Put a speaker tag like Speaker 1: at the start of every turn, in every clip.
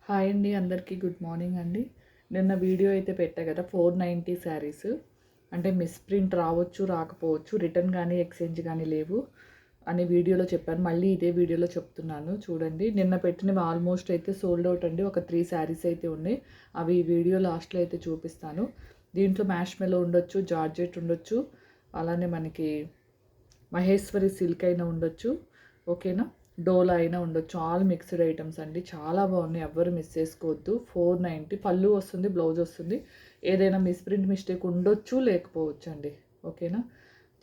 Speaker 1: Hi అండి, అందరికీ good morning అండి. నిన్న వీడియో అయితే పెట్టా కదా, 490 శారీస్. అంటే మిస్ప్రింట్ రావచ్చు, రాకపోవచ్చు, రిటర్న్ కానీ ఎక్స్చేంజ్ కానీ లేవు అని వీడియోలో చెప్పాను. మళ్ళీ ఇదే వీడియోలో చెప్తున్నాను చూడండి. నిన్న పెట్టినవి ఆల్మోస్ట్ అయితే సోల్డ్ అవుట్ అండి. ఒక 3 శారీస్ అయితే ఉన్నాయి. అవి ఈ వీడియో లాస్ట్లో అయితే చూపిస్తాను. దీంట్లో మ్యాష్ మెలో ఉండొచ్చు, జార్జెట్ ఉండొచ్చు, అలానే మనకి మహేశ్వరి సిల్క్ అయినా ఉండొచ్చు, ఓకేనా, డోలా అయినా ఉండొచ్చు. ఆల్ మిక్స్డ్ ఐటమ్స్ అండి, చాలా బాగున్నాయి, ఎవ్వరు మిస్ చేసుకోవద్దు. 490 పళ్ళు వస్తుంది, బ్లౌజ్ వస్తుంది. ఏదైనా మిస్ప్రింట్ మిస్టేక్ ఉండొచ్చు, లేకపోవచ్చు అండి, ఓకేనా.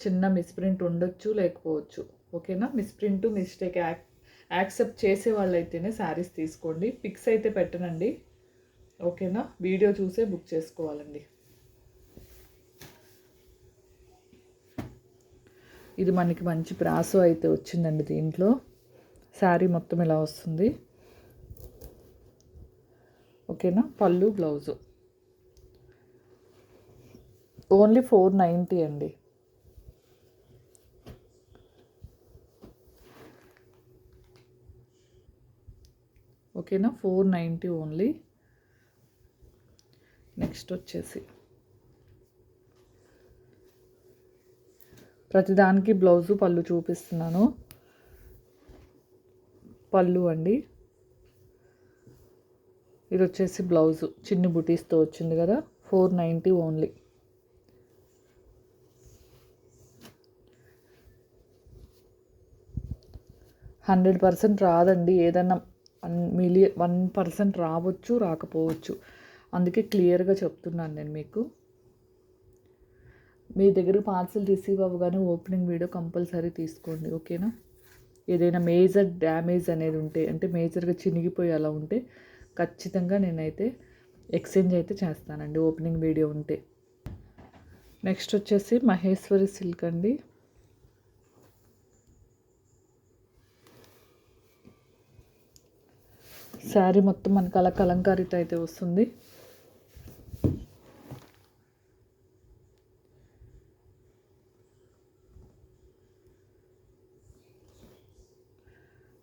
Speaker 1: చిన్న మిస్ప్రింట్ ఉండొచ్చు, లేకపోవచ్చు, ఓకేనా. మిస్ప్రింట్ మిస్టేక్ యాక్సెప్ట్ చేసే వాళ్ళైతేనే శారీస్ తీసుకోండి. పిక్స్ అయితే పెట్టనండి, ఓకేనా. వీడియో చూసే బుక్ చేసుకోవాలండి. ఇది మనకి మంచి బ్రాసో అయితే వచ్చిందండి. దీంట్లో శారీ మొత్తం ఇలా వస్తుంది, ఓకేనా. పళ్ళు బ్లౌజు ఓన్లీ 490 అండి. ఓకేనా, 490 ఓన్లీ. నెక్స్ట్ వచ్చేసి ప్రతిదానికి బ్లౌజు పళ్ళు చూపిస్తున్నాను. పళ్ళు అండి, ఇది వచ్చేసి బ్లౌజు చిన్ని బుటీస్తో వచ్చింది కదా, 490 ఓన్లీ. హండ్రెడ్ 100% రాదండి, ఏదన్నా 1% రావచ్చు, రాకపోవచ్చు. అందుకే క్లియర్గా చెప్తున్నాను నేను మీకు. మీ దగ్గర పార్సిల్ రిసీవ్ అవ్వగానే ఓపెనింగ్ వీడియో కంపల్సరీ తీసుకోండి, ఓకేనా. ఏదైనా మేజర్ డ్యామేజ్ అనేది ఉంటే, అంటే మేజర్గా చినిగిపోయి అలా ఉంటే ఖచ్చితంగా నేనైతే ఎక్స్చేంజ్ అయితే చేస్తానండి, ఓపెనింగ్ వీడియో ఉంటే. నెక్స్ట్ వచ్చేసి మహేశ్వరి సిల్క్ అండి. శారీ మొత్తం మనకు అలా కలంకారీతో అయితే వస్తుంది.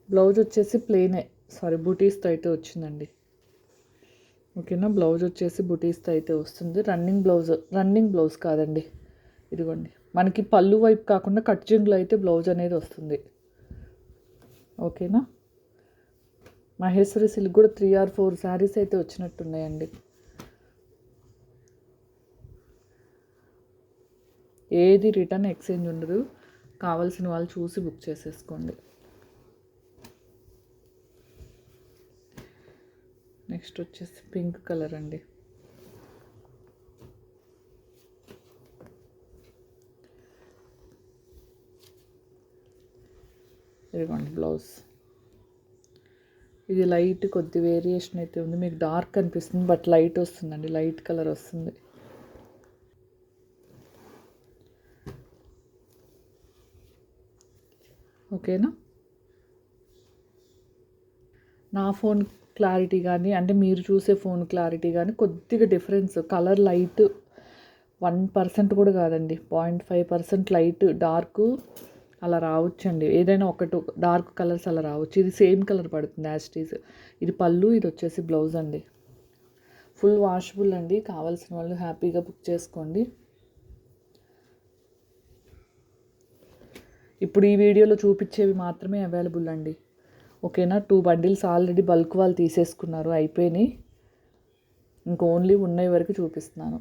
Speaker 1: బ్లౌజ్ వచ్చేసి బూటీస్తో అయితే వచ్చిందండి, ఓకేనా. బ్లౌజ్ వచ్చేసి బూటీస్తో అయితే వస్తుంది. రన్నింగ్ బ్లౌజ్ కాదండి, ఇదిగోండి. మనకి పళ్ళు వైపు కాకుండా కట్ జింగ్లో అయితే బ్లౌజ్ అనేది వస్తుంది, ఓకేనా. మహేశ్వరి సిల్క్ కూడా 3 or 4 శారీస్ అయితే వచ్చినట్టున్నాయండి. ఏది రిటర్న్ ఎక్స్చేంజ్ ఉండదు, కావాల్సిన వాళ్ళు చూసి బుక్ చేసేసుకోండి. నెక్స్ట్ వచ్చేసి పింక్ కలర్ అండి. ఇదిగోండి బ్లౌజ్. ఇది లైట్ కొద్ది వేరియేషన్ అయితే ఉంది, మీకు డార్క్ అనిపిస్తుంది బట్ లైట్ వస్తుందండి, లైట్ కలర్ వస్తుంది. ఓకేనా. నా ఫోన్ క్లారిటీ కానీ, అంటే మీరు చూసే ఫోన్ క్లారిటీ కానీ కొద్దిగా డిఫరెన్స్. కలర్ లైట్ 1% కూడా కాదండి, 0.5% లైట్ డార్క్ అలా రావచ్చండి. ఏదైనా ఒకటి డార్క్ కలర్స్ అలా రావచ్చు. ఇది సేమ్ కలర్ పడుతుంది యాజ్ ఇట్ ఈజ్. ఇది పళ్ళు, ఇది వచ్చేసి బ్లౌజ్ అండి. ఫుల్ వాషబుల్ అండి, కావాల్సిన వాళ్ళు హ్యాపీగా బుక్ చేసుకోండి. ఇప్పుడు ఈ వీడియోలో చూపించేవి మాత్రమే అవైలబుల్ అండి, ఓకేనా. 2 బండిల్స్ ఆల్రెడీ బల్క్ వాళ్ళు తీసేసుకున్నారు, అయిపోయినాయి. ఇంకా ఓన్లీ ఉన్నవి వరకు చూపిస్తున్నాను.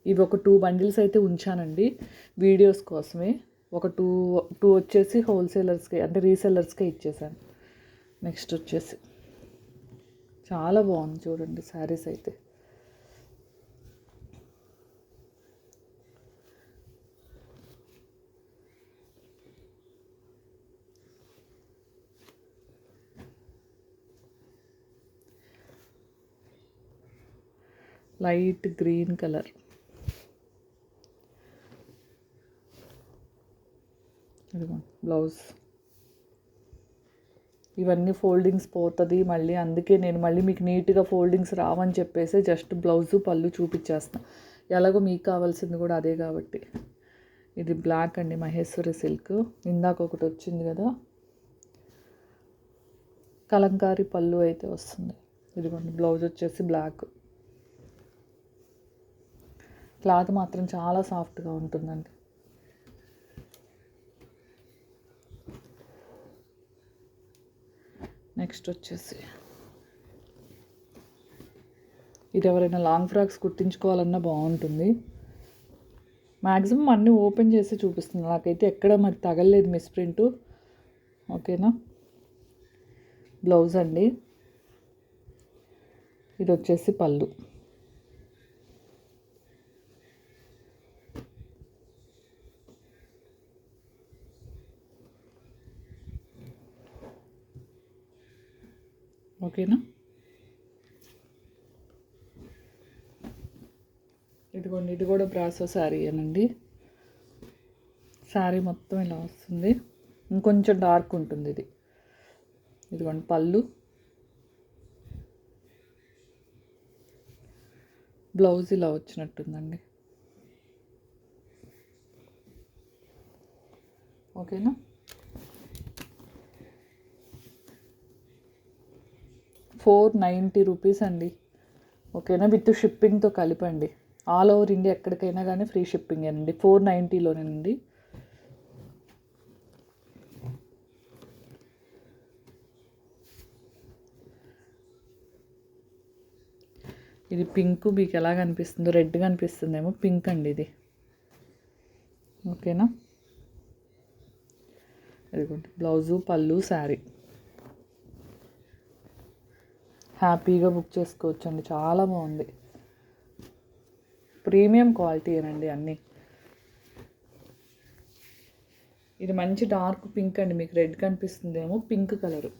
Speaker 1: ఇవి ఒక 2 బండిల్స్ అయితే ఉంచానండి వీడియోస్ కోసమే. ఒక టూ వచ్చేసి హోల్సేలర్స్కి, అంటే రీసెల్లర్స్కే ఇచ్చేసాను. నెక్స్ట్ వచ్చేసి చాలా బాగుంది చూడండి శారీస్ అయితే. Light green colour, blouse. ఇవన్నీ ఫోల్డింగ్స్ పోతుంది మళ్ళీ, అందుకే నేను మళ్ళీ మీకు నీట్గా ఫోల్డింగ్స్ రావని చెప్పేసి జస్ట్ బ్లౌజు పళ్ళు చూపించేస్తాను. ఎలాగో మీకు కావాల్సింది కూడా అదే కాబట్టి. ఇది బ్లాక్ అండి, మహేశ్వరి సిల్క్. ఇందాక ఒకటి వచ్చింది కదా, కలంకారీ పళ్ళు అయితే వస్తుంది. ఇదిగోండి బ్లౌజ్ వచ్చేసి బ్లాక్. క్లాత్ మాత్రం చాలా సాఫ్ట్గా ఉంటుందండి. నెక్స్ట్ వచ్చేసి ఇది ఎవరైనా లాంగ్ ఫ్రాక్స్ కుట్టించుకోవాలన్నా బాగుంటుంది. మ్యాక్సిమం అన్నీ ఓపెన్ చేసి చూపిస్తుంది. నాకైతే ఎక్కడ మరి తగలలేదు మిస్ప్రింట్. ఓకేనా. బ్లౌజ్ అండి. ఇది వచ్చేసి పళ్ళు. ఓకేనా. ఇదిగోండి, ఇది కూడా బ్రాసో శారీ అనండి. శారీ మొత్తం ఇలా వస్తుంది. ఇంకొంచెం డార్క్ ఉంటుంది ఇది. ఇదిగోండి పళ్ళు, బ్లౌజ్ ఇలా వచ్చినట్టుందండి. ఓకేనా. ₹490 అండి. ఓకేనా, విత్ షిప్పింగ్తో కలిపండి. ఆల్ ఓవర్ ఇండియా ఎక్కడికైనా కానీ ఫ్రీ షిప్పింగ్ అండి. 490లోనేనండి. ఇది పింక్ మీకు ఎలా కనిపిస్తుందో, రెడ్గా అనిపిస్తుందేమో. పింక్ అండి ఇది. ఓకేనా. ఇదిగోండి బ్లౌజు, పళ్ళు, శారీ. హ్యాపీగా బుక్ చేసుకోవచ్చండి. చాలా బాగుంది. ప్రీమియం క్వాలిటీ అనండి అన్నీ. ఇది మంచి డార్క్ పింక్ అండి. మీకు రెడ్ కనిపిస్తుందేమో, పింక్ కలరు.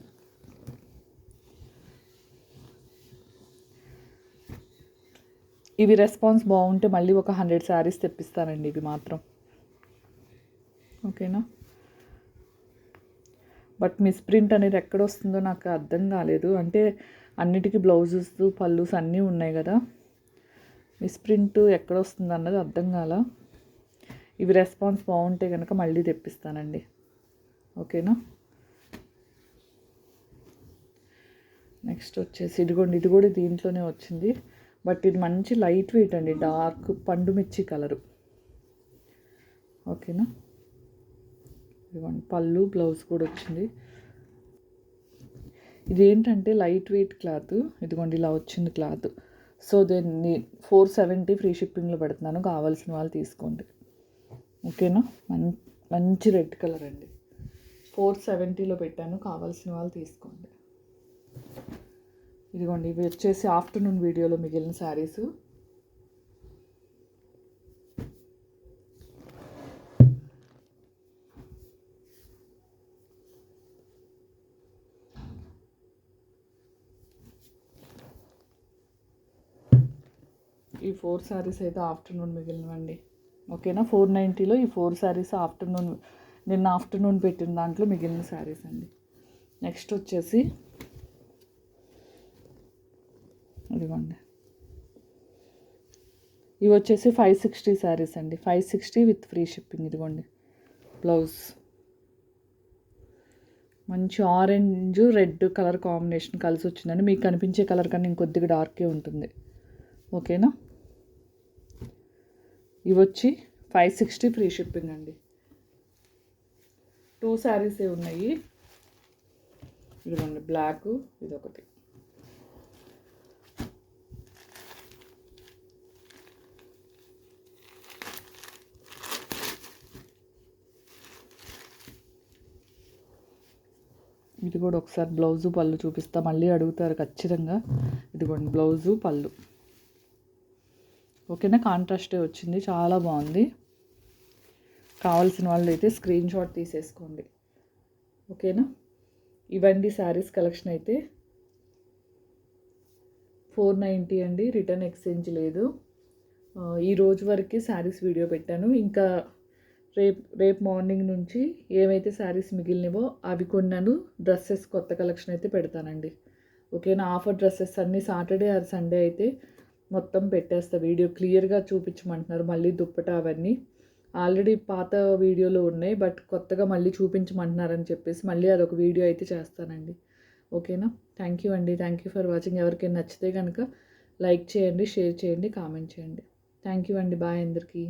Speaker 1: ఇవి రెస్పాన్స్ బాగుంటే మళ్ళీ ఒక 100 శారీస్ తెప్పిస్తానండి ఇవి మాత్రం. ఓకేనా. బట్ మిస్ప్రింట్ అనేది ఎక్కడ వస్తుందో నాకు అర్థం కాలేదు. అంటే అన్నిటికీ బ్లౌజెస్, పళ్ళుస్ అన్నీ ఉన్నాయి కదా, మిస్ప్రింట్ ఎక్కడ వస్తుంది అన్నది అర్థం కాల. ఇవి రెస్పాన్స్ బాగుంటే కనుక మళ్ళీ తెప్పిస్తానండి. ఓకేనా. నెక్స్ట్ వచ్చేసి ఇదిగోండి, ఇది కూడా దీంట్లోనే వచ్చింది. బట్ ఇది మంచి లైట్ వెయిట్ అండి. డార్క్ పండు మిర్చి కలరు. ఓకేనా. ఇదిగోండి పళ్ళు, బ్లౌజ్ కూడా వచ్చింది. ఇదేంటంటే లైట్ వెయిట్ క్లాత్. ఇదిగోండి ఇలా వచ్చింది క్లాత్. సో దీన్ని 470 ఫ్రీ షిప్పింగ్లో పెడుతున్నాను. కావాల్సిన వాళ్ళు తీసుకోండి. ఓకేనా. మంచి రెడ్ కలర్ అండి. 470లో పెట్టాను. కావాల్సిన వాళ్ళు తీసుకోండి. ఇదిగోండి, ఇవి వచ్చేసి ఆఫ్టర్నూన్ వీడియోలో మిగిలిన శారీస్. ఈ 4 శారీస్ అయితే ఆఫ్టర్నూన్ మిగిలినవండి. ఓకేనా. 490లో ఈ 4 శారీస్ నిన్న ఆఫ్టర్నూన్ పెట్టిన దాంట్లో మిగిలిన శారీస్ అండి. నెక్స్ట్ వచ్చేసి ఇదిగోండి, ఇవి వచ్చేసి 560 శారీస్ అండి. 560 విత్ ఫ్రీ షిప్పింగ్. ఇదిగోండి బ్లౌజ్. మంచి ఆరెంజ్ రెడ్ కలర్ కాంబినేషన్ కలిసి వచ్చిందండి. మీకు కనిపించే కలర్ కన్నా ఇంకొద్దిగా డార్కే ఉంటుంది. ఓకేనా. ఇవి వచ్చి 560 ఫ్రీ షిప్పింగ్ అండి. 2 శారీసే ఉన్నాయి. ఇదిగోండి బ్లాక్, ఇదొకటి. ఇది కూడా ఒకసారి బ్లౌజు, పళ్ళు చూపిస్తా. మళ్ళీ అడుగుతారు ఖచ్చితంగా. ఇదిగోండి బ్లౌజు, పళ్ళు. ఓకేనా. కాంట్రాస్టే వచ్చింది. చాలా బాగుంది. కావాల్సిన వాళ్ళు అయితే స్క్రీన్ షాట్ తీసేసుకోండి. ఓకేనా. ఇవండి శారీస్ కలెక్షన్ అయితే. 490 అండి. రిటర్న్ ఎక్స్చేంజ్ లేదు. ఈ రోజు వరకు శారీస్ వీడియో పెట్టాను. ఇంకా రేపు మార్నింగ్ నుంచి ఏవైతే శారీస్ మిగిలినవో అవి కొన్నాను. డ్రెస్సెస్ కొత్త కలెక్షన్ అయితే పెడతానండి. ఓకేనా. ఆఫర్ డ్రెస్సెస్ అన్నీ సాటర్డే ఆర్ సండే అయితే మొత్తం పెట్టేస్తా. వీడియో క్లియర్గా చూపించమంటున్నారు. మళ్ళీ దుప్పట అవన్నీ ఆల్రెడీ పాత వీడియోలో ఉన్నాయి. బట్ కొత్తగా మళ్ళీ చూపించమంటున్నారని చెప్పేసి మళ్ళీ అదొక వీడియో అయితే చేస్తానండి. ఓకేనా? థ్యాంక్ యూ అండి. Thank you for watching. ఎవరికైనా నచ్చితే గనక లైక్ చేయండి, షేర్ చేయండి, కామెంట్ చేయండి. థ్యాంక్ యూ అండి. బాయ్ అందరికీ.